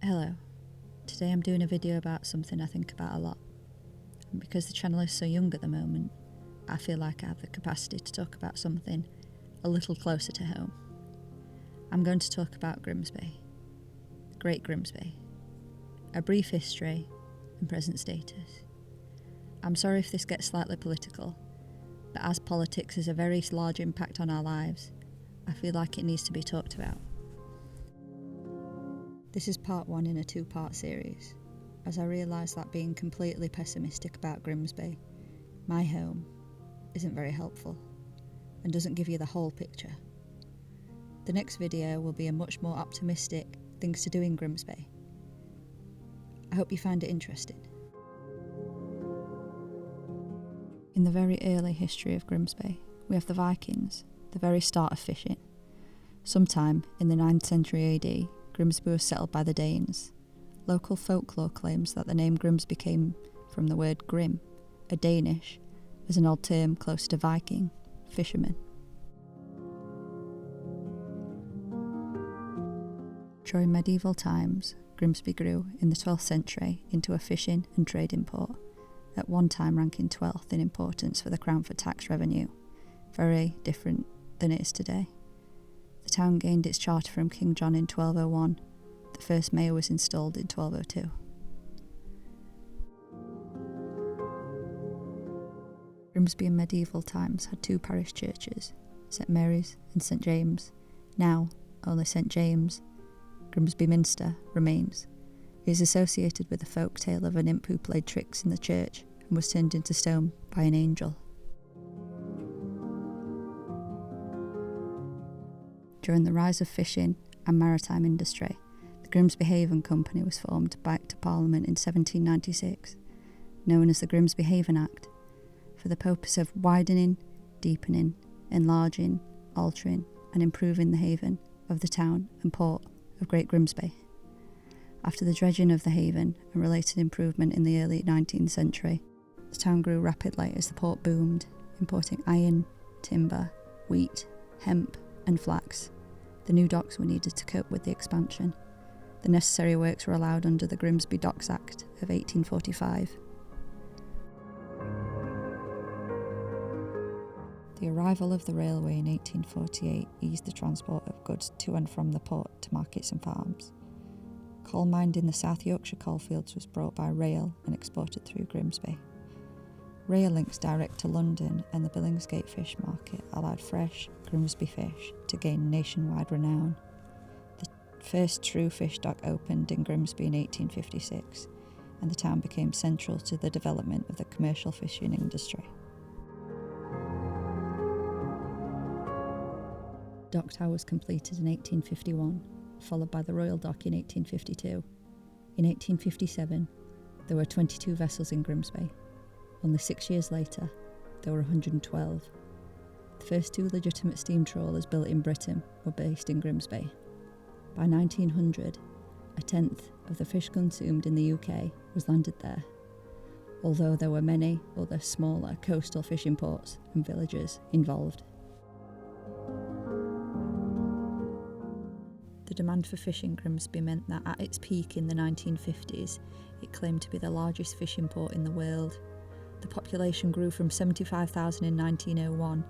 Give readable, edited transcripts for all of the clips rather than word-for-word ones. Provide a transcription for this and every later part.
Hello. Today I'm doing a video about something I think about a lot. And because the channel is so young at the moment, I feel like I have the capacity to talk about something a little closer to home. I'm going to talk about Grimsby. The Great Grimsby. A brief history and present status. I'm sorry if this gets slightly political, but as politics has a very large impact on our lives, I feel like it needs to be talked about. This is part one in a two-part series, as I realise that being completely pessimistic about Grimsby, my home, isn't very helpful, and doesn't give you the whole picture. The next video will be a much more optimistic things to do in Grimsby. I hope you find it interesting. In the very early history of Grimsby, we have the Vikings, the very start of fishing. Sometime in the 9th century AD, Grimsby was settled by the Danes. Local folklore claims that the name Grimsby came from the word grim, a Danish, as an old term closer to Viking, fisherman. During medieval times, Grimsby grew in the 12th century into a fishing and trading port, at one time ranking 12th in importance for the Crown for tax revenue, very different than it is today. The town gained its charter from King John in 1201. The first mayor was installed in 1202. Grimsby in medieval times had two parish churches, St Mary's and St James. Now, only St James, Grimsby Minster, remains. It is associated with the folk tale of an imp who played tricks in the church and was turned into stone by an angel. During the rise of fishing and maritime industry, the Grimsby Haven Company was formed by Act of Parliament in 1796, known as the Grimsby Haven Act, for the purpose of widening, deepening, enlarging, altering and improving the haven of the town and port of Great Grimsby. After the dredging of the haven and related improvement in the early 19th century, the town grew rapidly as the port boomed, importing iron, timber, wheat, hemp and flax. The new docks were needed to cope with the expansion. The necessary works were allowed under the Grimsby Docks Act of 1845. The arrival of the railway in 1848 eased the transport of goods to and from the port to markets and farms. Coal mined in the South Yorkshire coalfields was brought by rail and exported through Grimsby. Rail links direct to London and the Billingsgate Fish Market allowed fresh Grimsby fish to gain nationwide renown. The first true fish dock opened in Grimsby in 1856, and the town became central to the development of the commercial fishing industry. Dock Tower was completed in 1851, followed by the Royal Dock in 1852. In 1857, there were 22 vessels in Grimsby. Only 6 years later, there were 112. The first two legitimate steam trawlers built in Britain were based in Grimsby. By 1900, a tenth of the fish consumed in the UK was landed there, although there were many other smaller coastal fishing ports and villages involved. The demand for fish in Grimsby meant that at its peak in the 1950s, it claimed to be the largest fishing port in the world. The population grew from 75,000 in 1901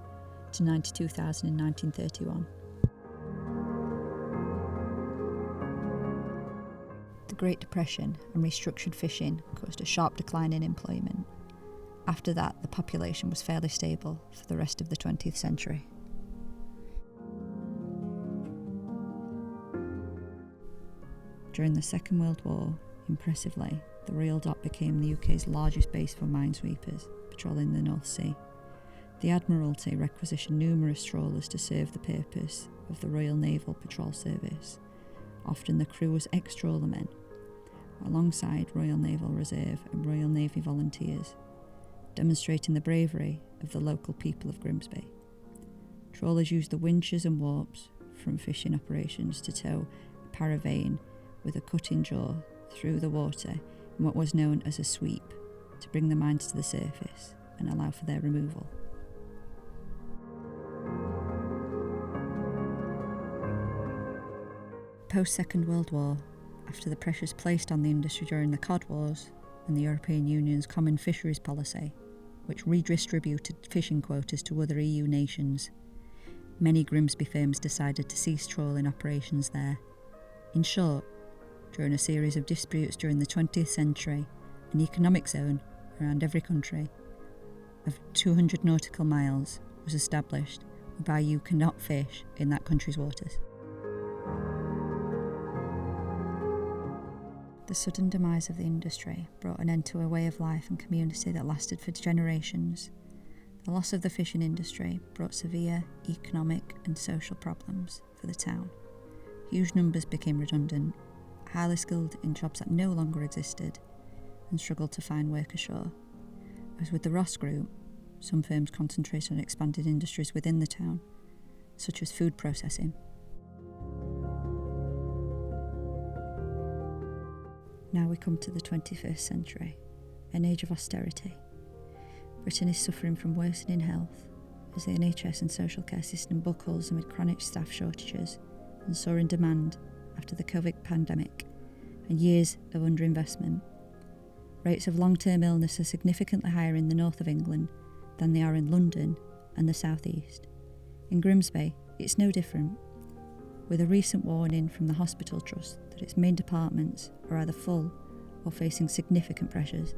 to 92,000 in 1931. The Great Depression and restructured fishing caused a sharp decline in employment. After that, the population was fairly stable for the rest of the 20th century. During the Second World War, impressively, the Royal Dock became the UK's largest base for minesweepers, patrolling the North Sea. The Admiralty requisitioned numerous trawlers to serve the purpose of the Royal Naval Patrol Service. Often the crew was ex-trawlermen, alongside Royal Naval Reserve and Royal Navy volunteers, demonstrating the bravery of the local people of Grimsby. Trawlers used the winches and warps from fishing operations to tow a paravane with a cutting jaw through the water in what was known as a sweep, to bring the mines to the surface and allow for their removal. Post-Second World War, after the pressures placed on the industry during the Cod Wars and the European Union's Common Fisheries Policy, which redistributed fishing quotas to other EU nations, many Grimsby firms decided to cease trawling operations there. In short, during a series of disputes during the 20th century, an economic zone around every country of 200 nautical miles was established whereby you cannot fish in that country's waters. The sudden demise of the industry brought an end to a way of life and community that lasted for generations. The loss of the fishing industry brought severe economic and social problems for the town. Huge numbers became redundant, highly skilled in jobs that no longer existed, and struggled to find work ashore. As with the Ross Group, some firms concentrated on expanded industries within the town, such as food processing. Now we come to the 21st century, an age of austerity. Britain is suffering from worsening health as the NHS and social care system buckles amid chronic staff shortages and soaring demand after the COVID pandemic and years of underinvestment. Rates of long-term illness are significantly higher in the north of England than they are in London and the south east. In Grimsby, it's no different, with a recent warning from the Hospital Trust that its main departments are either full or facing significant pressures.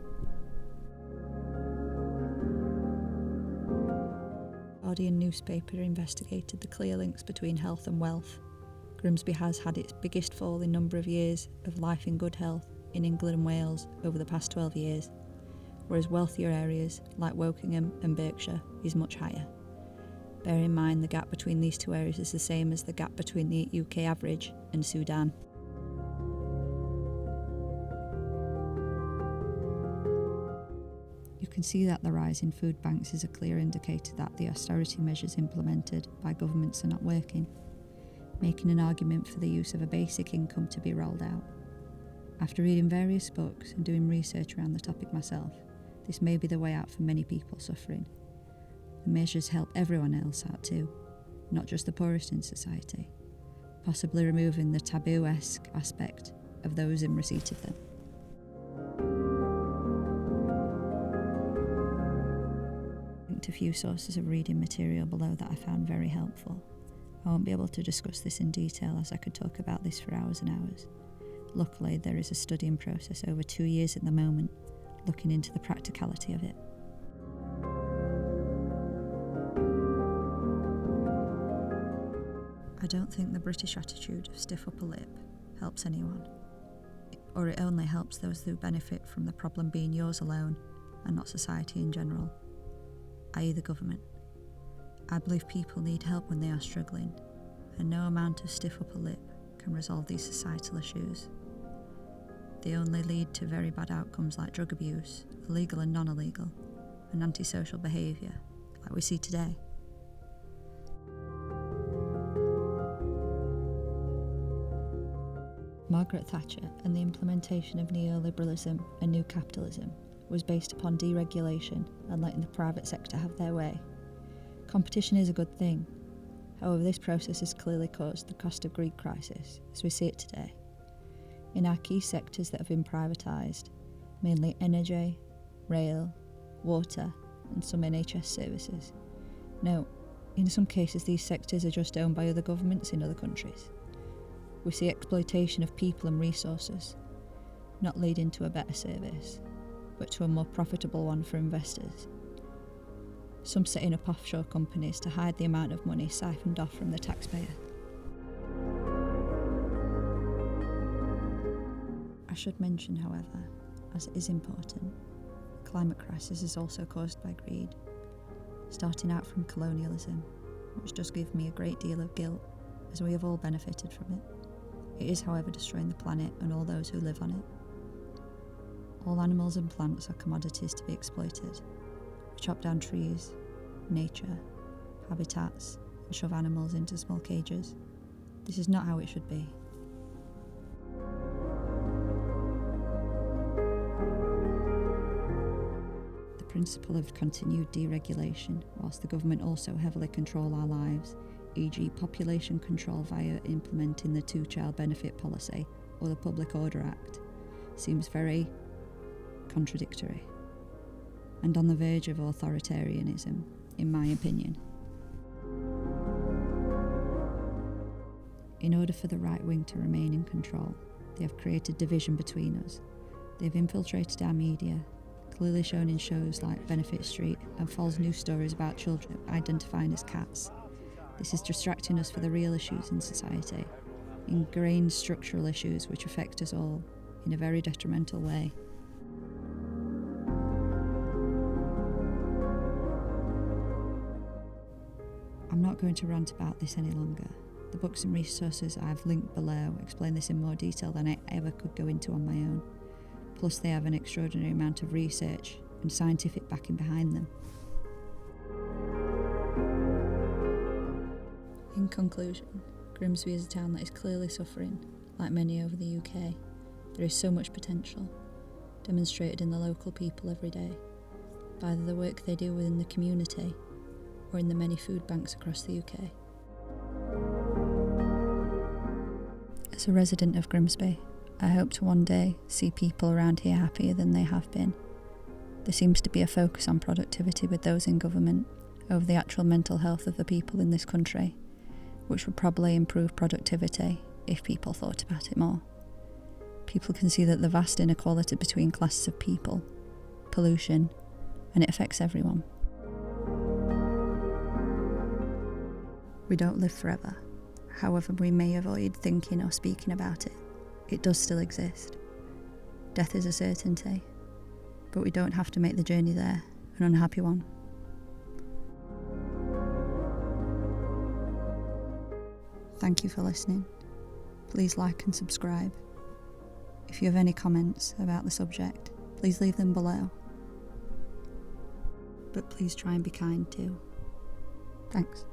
Guardian newspaper investigated the clear links between health and wealth. Grimsby has had its biggest fall in number of years of life in good health in England and Wales over the past 12 years, whereas wealthier areas like Wokingham and Berkshire is much higher. Bear in mind the gap between these two areas is the same as the gap between the UK average and Sudan. You can see that the rise in food banks is a clear indicator that the austerity measures implemented by governments are not working, making an argument for the use of a basic income to be rolled out. After reading various books and doing research around the topic myself, this may be the way out for many people suffering. The measures help everyone else out too, not just the poorest in society, possibly removing the taboo-esque aspect of those in receipt of them. I linked a few sources of reading material below that I found very helpful. I won't be able to discuss this in detail as I could talk about this for hours and hours. Luckily, there is a studying process over 2 years at the moment, looking into the practicality of it. I don't think the British attitude of stiff upper lip helps anyone, or it only helps those who benefit from the problem being yours alone and not society in general, i.e. the government. I believe people need help when they are struggling, and no amount of stiff upper lip can resolve these societal issues. They only lead to very bad outcomes like drug abuse, illegal and non-illegal, and antisocial behaviour, like we see today. Margaret Thatcher and the implementation of neoliberalism and new capitalism was based upon deregulation and letting the private sector have their way. Competition is a good thing. However, this process has clearly caused the cost of greed crisis as we see it today. In our key sectors that have been privatised, mainly energy, rail, water and some NHS services. Now, in some cases these sectors are just owned by other governments in other countries. We see exploitation of people and resources, not leading to a better service, but to a more profitable one for investors. Some setting up offshore companies to hide the amount of money siphoned off from the taxpayer. I should mention, however, as it is important, the climate crisis is also caused by greed, starting out from colonialism, which does give me a great deal of guilt, as we have all benefited from it. It is, however, destroying the planet and all those who live on it. All animals and plants are commodities to be exploited. We chop down trees, nature, habitats, and shove animals into small cages. This is not how it should be. The principle of continued deregulation, whilst the government also heavily control our lives, e.g. population control via implementing the two-child benefit policy or the Public Order Act seems very contradictory and on the verge of authoritarianism, in my opinion. In order for the right wing to remain in control, they have created division between us. They've infiltrated our media, clearly shown in shows like Benefit Street and false news stories about children identifying as cats. This is distracting us for the real issues in society, ingrained structural issues which affect us all in a very detrimental way. I'm not going to rant about this any longer. The books and resources I've linked below explain this in more detail than I ever could go into on my own. Plus they have an extraordinary amount of research and scientific backing behind them. In conclusion, Grimsby is a town that is clearly suffering, like many over the UK. There is so much potential, demonstrated in the local people every day, by either the work they do within the community or in the many food banks across the UK. As a resident of Grimsby, I hope to one day see people around here happier than they have been. There seems to be a focus on productivity with those in government over the actual mental health of the people in this country, which would probably improve productivity if people thought about it more. People can see that the vast inequality between classes of people, pollution, and it affects everyone. We don't live forever. However we may avoid thinking or speaking about it, it does still exist. Death is a certainty, but we don't have to make the journey there an unhappy one. Thank you for listening. Please like and subscribe. If you have any comments about the subject, please leave them below. But please try and be kind too. Thanks.